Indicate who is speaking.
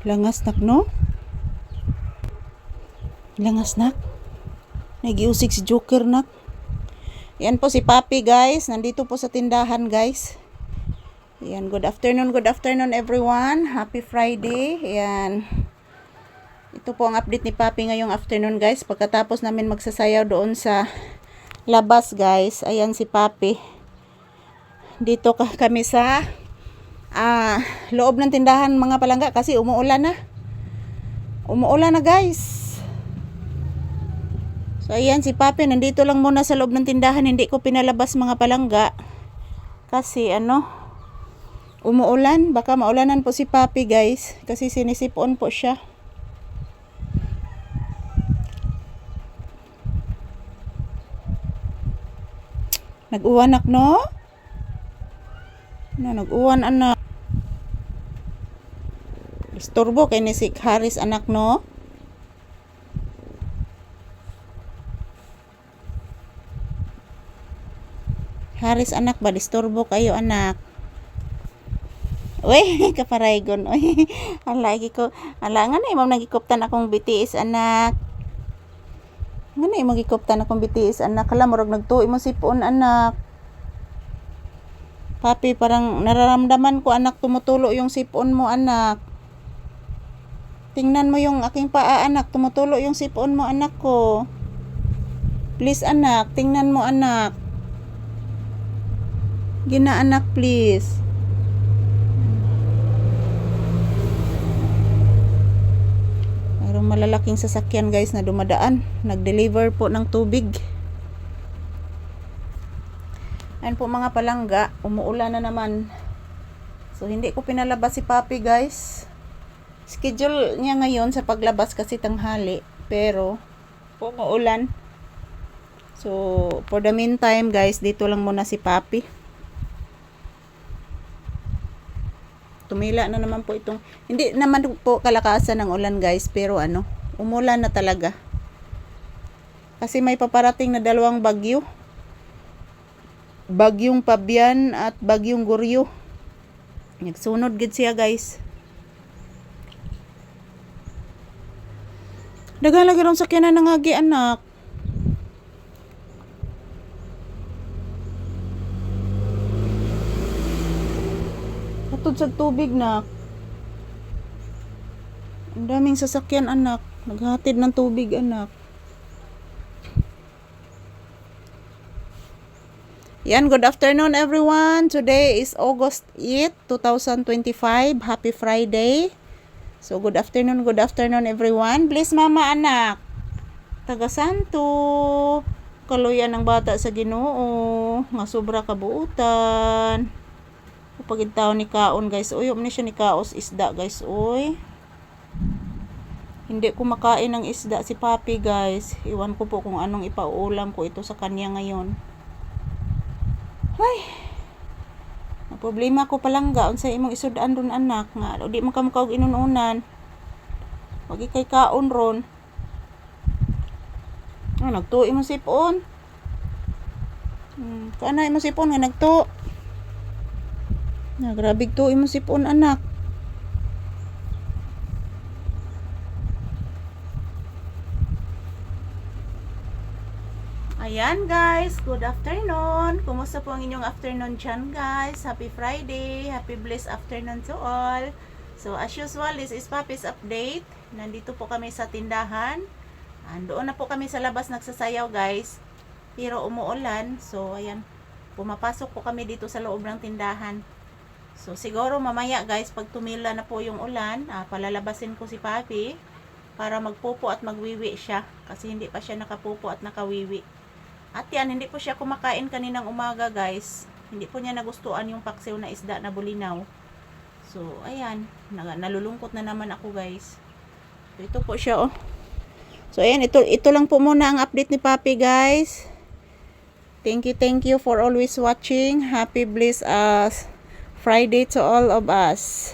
Speaker 1: Langas nak no? Langas nak. Nagiusig si Joker nak. Yan po si Papi guys. Nandito po sa tindahan guys. Yan, good afternoon everyone. Happy Friday. Yan. Ito po ang update ni Papi ngayong afternoon guys. Pagkatapos namin magsasayaw doon sa labas guys. Ayan si Papi. Dito kami sa loob ng tindahan mga palangga kasi umuulan na. Umuulan na guys. So ayan si Papi nandito lang muna sa loob ng tindahan. Hindi ko pinalabas mga palangga. Kasi umuulan. Baka maulanan po si Papi guys. Kasi sinisipon po siya. Nag-uwan nak no? Nag-uwan anak. Disturbo kay ni si Haris anak no? Haris anak ba? Disturbo kayo anak. Uy, kaparaygon. Uy, lagi ko. Ala nga na imam nagikuptan akong BTS anak. Nga na imam nagikuptan akong BTS anak. Kala murag nagtuo mo sipon anak. Papi, parang nararamdaman ko anak tumutulo yung sipon mo anak. Tingnan mo yung aking paa anak. Tumutulo yung sipon mo anak ko. Please anak, tingnan mo anak. Gina anak please. Mayroong malalaking sasakyan guys na dumadaan. Nag-deliver po ng tubig. Ayan po mga palangga, umuulan na naman. So hindi ko pinalabas si Papi guys. Schedule niya ngayon sa paglabas kasi tanghali. Pero umuulan. So for the meantime guys, dito lang muna si Papi. Tumila na naman po itong, hindi naman po kalakasan ng ulan guys, pero umulan na talaga. Kasi may paparating na dalawang bagyo. Bagyong Pabian at Bagyong Guryo. Nagsunod gid siya guys. Dagan lagi ron sakyanan ng agi anak. Atod sa tubig nak. Ang daming sasakyan anak. Naghatid ng tubig anak. Yan, good afternoon everyone. Today is August 8, 2025. Happy Friday. So good afternoon everyone. Bless mama anak. Taga Santo. Kaluyan ng bata sa Ginoo. Nga sobra kabuutan. Kapag taon ni kaon guys. Uy, ni siya ni kaos isda guys. Uy. Hindi ko makain ng isda si Papi guys. Iwan ko po kung anong ipauulam ko ito sa kanya ngayon. Ay. Ang problema ko palangga unsay imong isudaan ron anak nga di man ka mukaog inununan. Wag kay kaon ron. Nagtuo imong sipon. Kana imong sipon nga nagtuo. Grabe to imong sipon anak. Ayan guys, good afternoon. Kumusta po ang inyong afternoon dyan guys? Happy Friday, happy blessed afternoon to all. So as usual, this is Papi's update. Nandito po kami sa tindahan. Doon na po kami sa labas nagsasayaw guys. Pero umuulan, so ayan, pumapasok po kami dito sa loob ng tindahan. So siguro mamaya guys, pag tumila na po yung ulan, palalabasin ko si Papi para magpupo at magwiwi siya. Kasi hindi pa siya nakapupo at nakawiwi. At yan, hindi po siya kumakain kaninang umaga guys. Hindi po niya nagustuhan yung paksiw na isda na bulinaw. So, ayan. Nalulungkot na naman ako guys. So, ito po siya oh. So, ayan. Ito lang po muna ang update ni Papi guys. Thank you for always watching. Happy blessed Friday to all of us.